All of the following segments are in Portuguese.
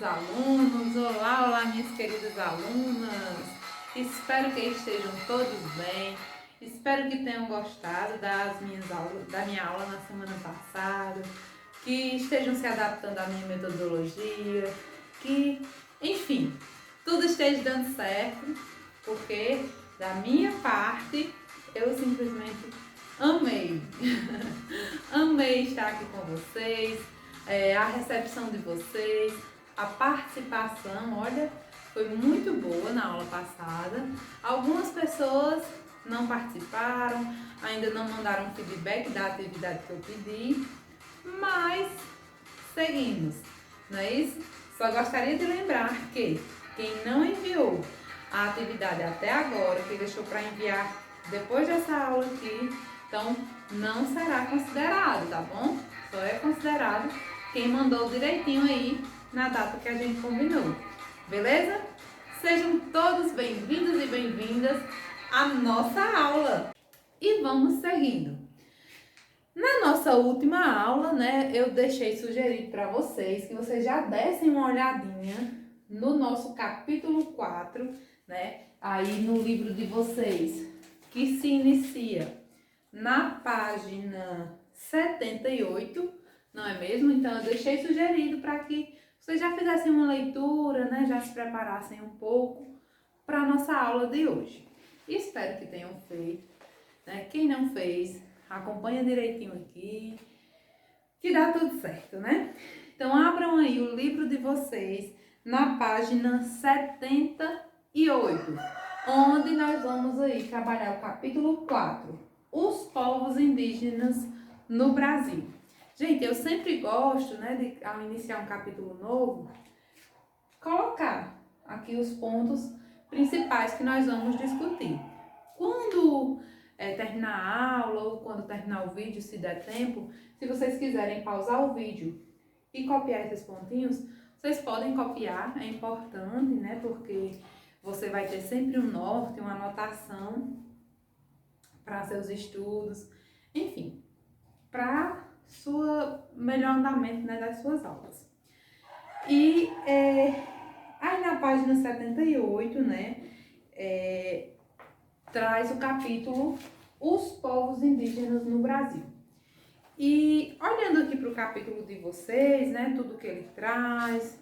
alunos, olá, minhas queridas alunas. Espero que estejam todos bem. Espero que tenham gostado das minhas aulas, da minha aula na semana passada, que estejam se adaptando à minha metodologia, que, enfim, tudo esteja dando certo, porque da minha parte eu simplesmente amei. Amei estar aqui com vocês, a recepção de vocês, a participação, olha, foi muito boa na aula passada. Algumas pessoas não participaram, ainda não mandaram feedback da atividade que eu pedi, mas seguimos, não é isso? Só gostaria de lembrar que quem não enviou a atividade até agora, que deixou para enviar depois dessa aula aqui, então não será considerado, tá bom? Só é considerado quem mandou direitinho aí na data que a gente combinou, beleza? Sejam todos bem-vindos e bem-vindas à nossa aula. E vamos seguindo. Na nossa última aula, né, eu deixei sugerido para vocês que vocês já dessem uma olhadinha no nosso capítulo 4, né, aí no livro de vocês, que se inicia na página 78, não é mesmo? Então eu deixei sugerido para que vocês já fizessem uma leitura, né, já se preparassem um pouco para a nossa aula de hoje. Espero que tenham feito, né? Quem não fez, acompanha direitinho aqui, que dá tudo certo, né? Então abram aí o livro de vocês na página 78, onde nós vamos aí trabalhar o capítulo 4, os povos indígenas no Brasil. Gente, eu sempre gosto, né, de ao iniciar um capítulo novo, colocar aqui os pontos principais que nós vamos discutir. Quando terminar a aula ou quando terminar o vídeo, se der tempo, se vocês quiserem pausar o vídeo e copiar esses pontinhos, vocês podem copiar, é importante, né? Porque você vai ter sempre um norte, uma anotação para seus estudos, enfim, para melhor andamento, né, das suas aulas. E aí na página 78, né, traz o capítulo Os Povos Indígenas no Brasil. E olhando aqui para o capítulo de vocês, né, tudo que ele traz,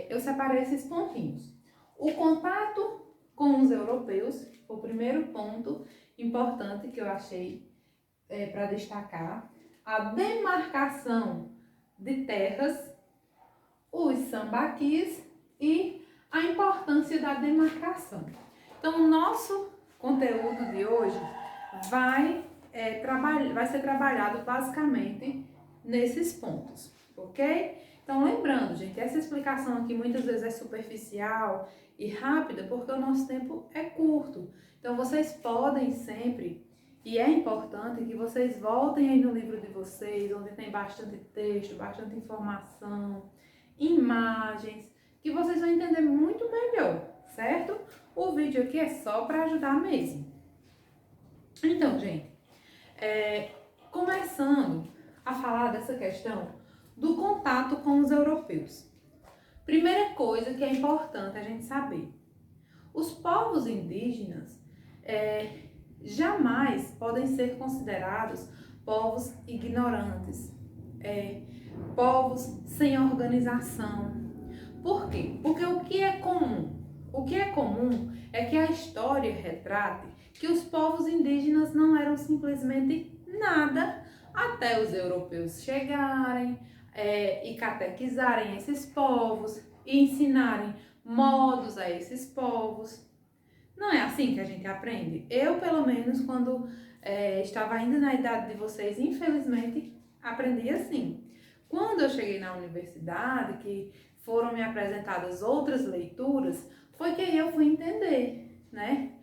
eu separei esses pontinhos. O contato com os europeus, o primeiro ponto importante que eu achei para destacar. A demarcação de terras, os sambaquis e a importância da demarcação. Então, o nosso conteúdo de hoje vai ser trabalhado basicamente nesses pontos, ok? Então, lembrando, gente, essa explicação aqui muitas vezes é superficial e rápida porque o nosso tempo é curto. Então, vocês podem sempre, e é importante que vocês voltem aí no livro de vocês, onde tem bastante texto, bastante informação, imagens, que vocês vão entender muito melhor, certo? O vídeo aqui é só para ajudar mesmo. Então, gente, começando a falar dessa questão do contato com os europeus. Primeira coisa que é importante a gente saber: os povos indígenas jamais podem ser considerados povos ignorantes, povos sem organização. Por quê? Porque o que é comum? O que é comum é que a história retrate que os povos indígenas não eram simplesmente nada até os europeus chegarem e catequizarem esses povos e ensinarem modos a esses povos. Não é assim que a gente aprende? Eu, pelo menos, quando estava ainda na idade de vocês, infelizmente, aprendi assim. Quando eu cheguei na universidade, que foram me apresentadas outras leituras, foi que aí eu fui entender, né?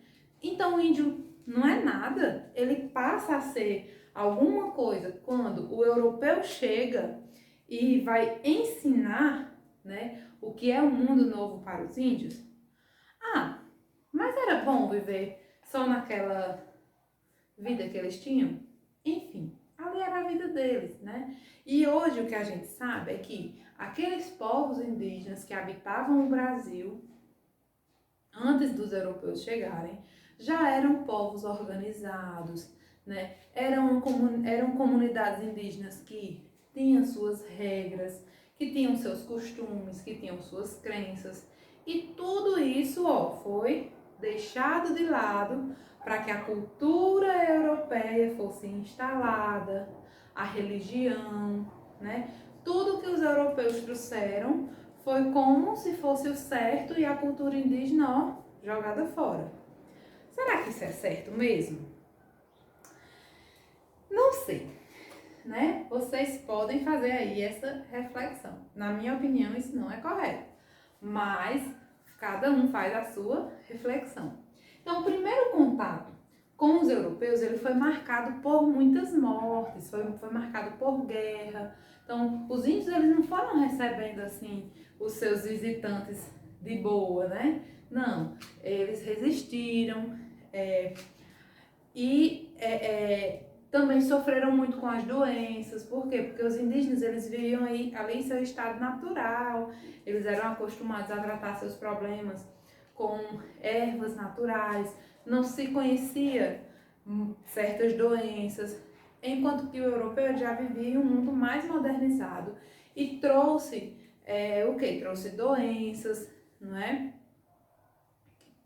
Então, o índio não é nada, ele passa a ser alguma coisa quando o europeu chega e vai ensinar, né, o que é um mundo novo para os índios. Mas era bom viver só naquela vida que eles tinham? Enfim, ali era a vida deles, né? E hoje o que a gente sabe é que aqueles povos indígenas que habitavam o Brasil, antes dos europeus chegarem, já eram povos organizados, né? Eram comunidades indígenas que tinham suas regras, que tinham seus costumes, que tinham suas crenças. E tudo isso, foi deixado de lado para que a cultura europeia fosse instalada, a religião, né? Tudo que os europeus trouxeram foi como se fosse o certo e a cultura indígena, jogada fora. Será que isso é certo mesmo? Não sei, né? Vocês podem fazer aí essa reflexão. Na minha opinião, isso não é correto, mas cada um faz a sua reflexão. Então, o primeiro contato com os europeus, ele foi marcado por muitas mortes, foi marcado por guerra. Então, os índios, eles não foram recebendo, assim, os seus visitantes de boa, né? Não, eles resistiram também sofreram muito com as doenças. Por quê? Porque os indígenas, eles viviam ali em seu estado natural, eles eram acostumados a tratar seus problemas com ervas naturais, não se conhecia certas doenças, enquanto que o europeu já vivia em um mundo mais modernizado e trouxe Trouxe doenças, não é?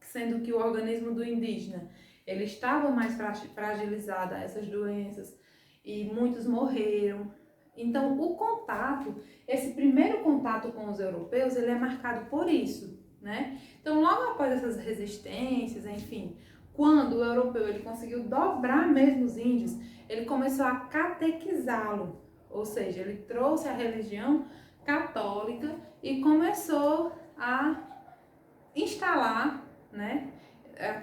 Sendo que o organismo do indígena, ele estava mais fragilizado a essas doenças e muitos morreram. Então, esse primeiro contato com os europeus, ele é marcado por isso, né? Então, logo após essas resistências, enfim, quando o europeu ele conseguiu dobrar mesmo os índios, ele começou a catequizá-lo, ou seja, ele trouxe a religião católica e começou a instalar, né,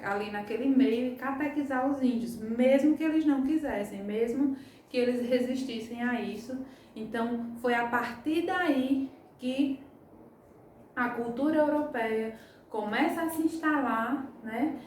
ali naquele meio e catequizar os índios, mesmo que eles não quisessem, mesmo que eles resistissem a isso. Então, foi a partir daí que a cultura europeia começa a se instalar, né,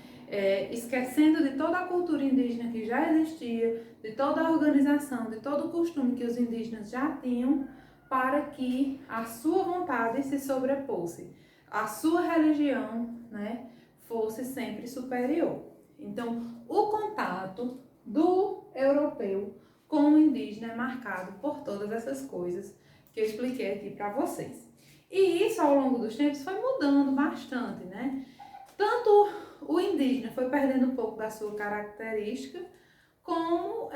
esquecendo de toda a cultura indígena que já existia, de toda a organização, de todo o costume que os indígenas já tinham, para que a sua vontade se sobreposse, a sua religião, né, fosse sempre superior. Então, o contato do europeu com o indígena é marcado por todas essas coisas que eu expliquei aqui para vocês. E isso, ao longo dos tempos, foi mudando bastante, né? Tanto o indígena foi perdendo um pouco da sua característica, como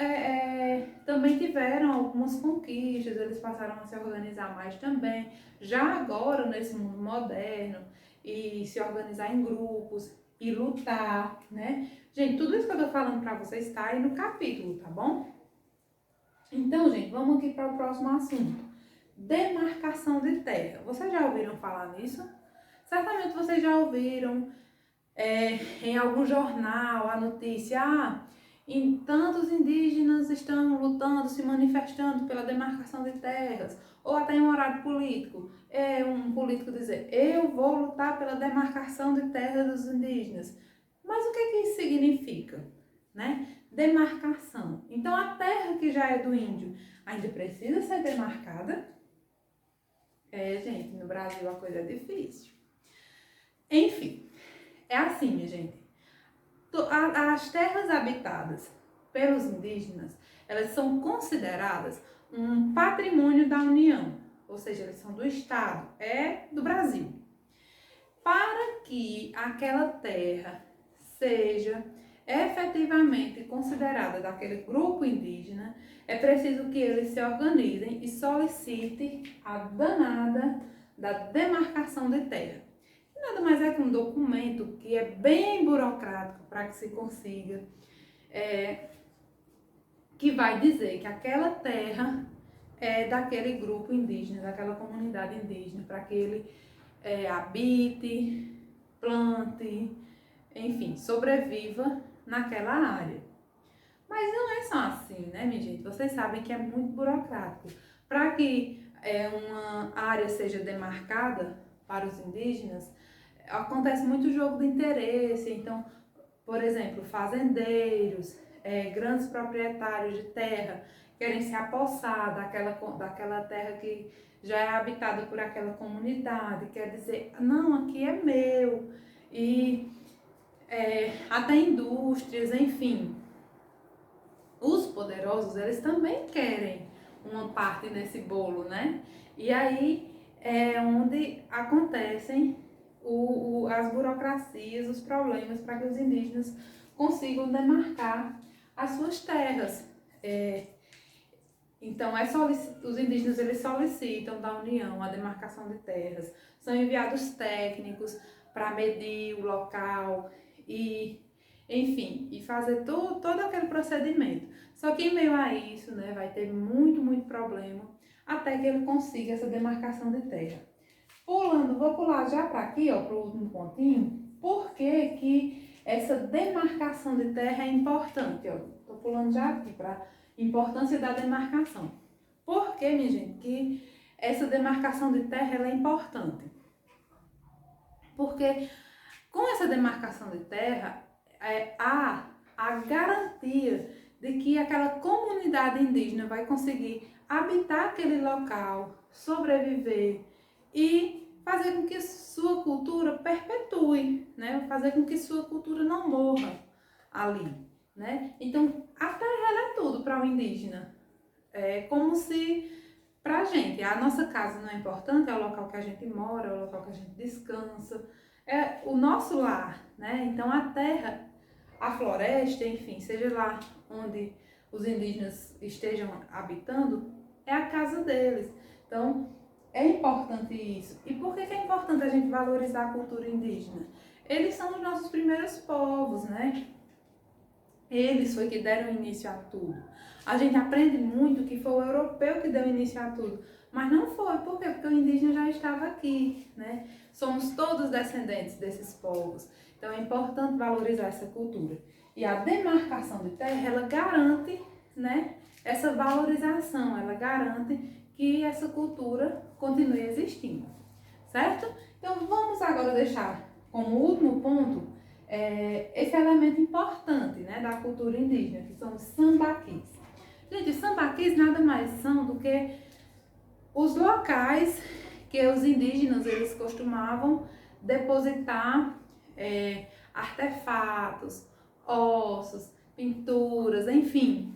também tiveram algumas conquistas, eles passaram a se organizar mais também, já agora nesse mundo moderno, e se organizar em grupos e lutar, né? Gente, tudo isso que eu tô falando pra vocês tá aí no capítulo, tá bom? Então, gente, vamos aqui para o próximo assunto. Demarcação de terra. Vocês já ouviram falar nisso? Certamente vocês já ouviram em algum jornal a notícia, em tantos indígenas estão lutando, se manifestando pela demarcação de terras, ou até em um horário político, um político dizer, eu vou lutar pela demarcação de terras dos indígenas. Mas o que isso significa, né? Demarcação. Então a terra que já é do índio ainda precisa ser demarcada? Gente, no Brasil a coisa é difícil. Enfim, é assim, minha gente. As terras habitadas pelos indígenas, elas são consideradas um patrimônio da União, ou seja, eles são do Estado, do Brasil. Para que aquela terra seja efetivamente considerada daquele grupo indígena, é preciso que eles se organizem e solicitem a danada da demarcação de terra. Nada mais é que um documento que é bem burocrático para que se consiga, que vai dizer que aquela terra é daquele grupo indígena, daquela comunidade indígena, para que ele habite, plante, enfim, sobreviva naquela área. Mas não é só assim, né, minha gente? Vocês sabem que é muito burocrático. Para que uma área seja demarcada para os indígenas, acontece muito jogo de interesse. Então, por exemplo, fazendeiros, grandes proprietários de terra, querem se apossar daquela terra que já é habitada por aquela comunidade, quer dizer, não, aqui é meu, e até indústrias, enfim. Os poderosos, eles também querem uma parte nesse bolo, né? E aí é onde acontecem as burocracias, os problemas para que os indígenas consigam demarcar as suas terras. Então, os indígenas eles solicitam da União a demarcação de terras, são enviados técnicos para medir o local e, enfim, e fazer todo aquele procedimento. Só que em meio a isso, né, vai ter muito problema até que ele consiga essa demarcação de terra. Vou pular já para aqui, ó, para o último pontinho. Por que essa demarcação de terra é importante? Estou pulando já aqui para importância da demarcação. Por que, minha gente, que essa demarcação de terra ela é importante? Porque com essa demarcação de terra há a garantia de que aquela comunidade indígena vai conseguir habitar aquele local, sobreviver e fazer com que sua cultura perpetue, né? Fazer com que sua cultura não morra ali, né? Então, a terra ela é tudo para o indígena. É como se, para a gente, a nossa casa não é importante, é o local que a gente mora, é o local que a gente descansa, é o nosso lar, né? Então, a terra, a floresta, enfim, seja lá onde os indígenas estejam habitando, é a casa deles. Então, é importante isso. E por que é importante a gente valorizar a cultura indígena? Eles são os nossos primeiros povos, né? Eles foi que deram início a tudo. A gente aprende muito que foi o europeu que deu início a tudo. Mas não foi. Por quê? Porque o indígena já estava aqui, né? Somos todos descendentes desses povos. Então é importante valorizar essa cultura. E a demarcação de terra, ela garante, né, essa valorização. Ela garante que essa cultura continue existindo. Certo? Então vamos agora deixar como último ponto esse elemento importante, né, da cultura indígena, que são os sambaquis. Gente, os sambaquis nada mais são do que os locais que os indígenas eles costumavam depositar artefatos, ossos, pinturas, enfim,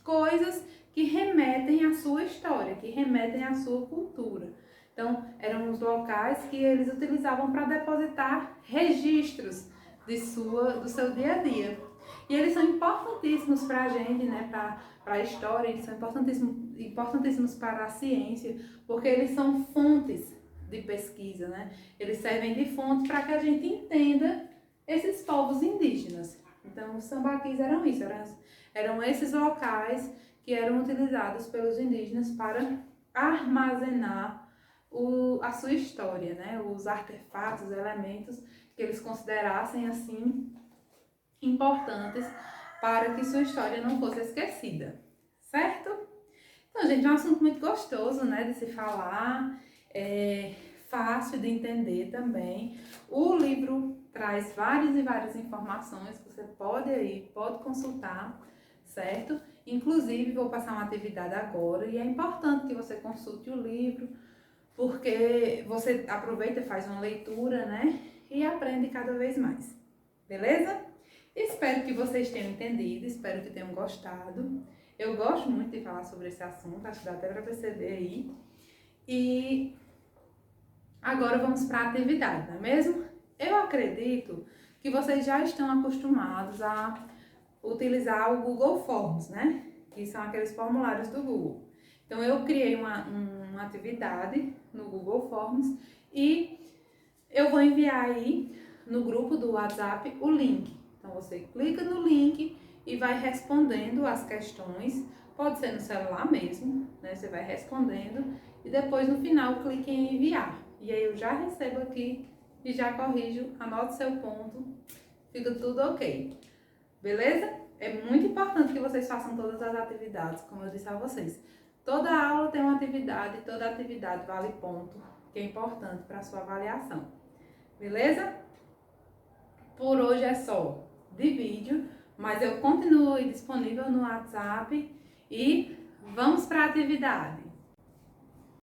coisas que remetem à sua história, que remetem à sua cultura. Então, eram os locais que eles utilizavam para depositar registros do seu dia a dia. E eles são importantíssimos para a gente, né, para a história, eles são importantíssimos para a ciência, porque eles são fontes de pesquisa, né? Eles servem de fonte para que a gente entenda esses povos indígenas. Então, os sambaquis eram isso, eram esses locais que eram utilizados pelos indígenas para armazenar a sua história, né? Os artefatos, os elementos que eles considerassem assim importantes para que sua história não fosse esquecida, certo? Então, gente, é um assunto muito gostoso, né, de se falar, fácil de entender também. O livro traz várias e várias informações que você pode consultar, certo? Inclusive, vou passar uma atividade agora e é importante que você consulte o livro, porque você aproveita e faz uma leitura, né? E aprende cada vez mais, beleza? Espero que vocês tenham entendido, espero que tenham gostado. Eu gosto muito de falar sobre esse assunto, acho que dá até para perceber aí. E agora vamos para a atividade, não é mesmo? Eu acredito que vocês já estão acostumados a utilizar o Google Forms, né? Que são aqueles formulários do Google. Então, eu criei uma atividade no Google Forms e eu vou enviar aí no grupo do WhatsApp o link. Então, você clica no link e vai respondendo as questões. Pode ser no celular mesmo, né? Você vai respondendo e depois no final clique em enviar. E aí eu já recebo aqui e já corrijo, anoto seu ponto, fica tudo ok. Beleza? É muito importante que vocês façam todas as atividades, como eu disse a vocês. Toda aula tem uma atividade, toda atividade vale ponto, que é importante para a sua avaliação. Beleza? Por hoje é só de vídeo, mas eu continuo disponível no WhatsApp e Vamos para a atividade.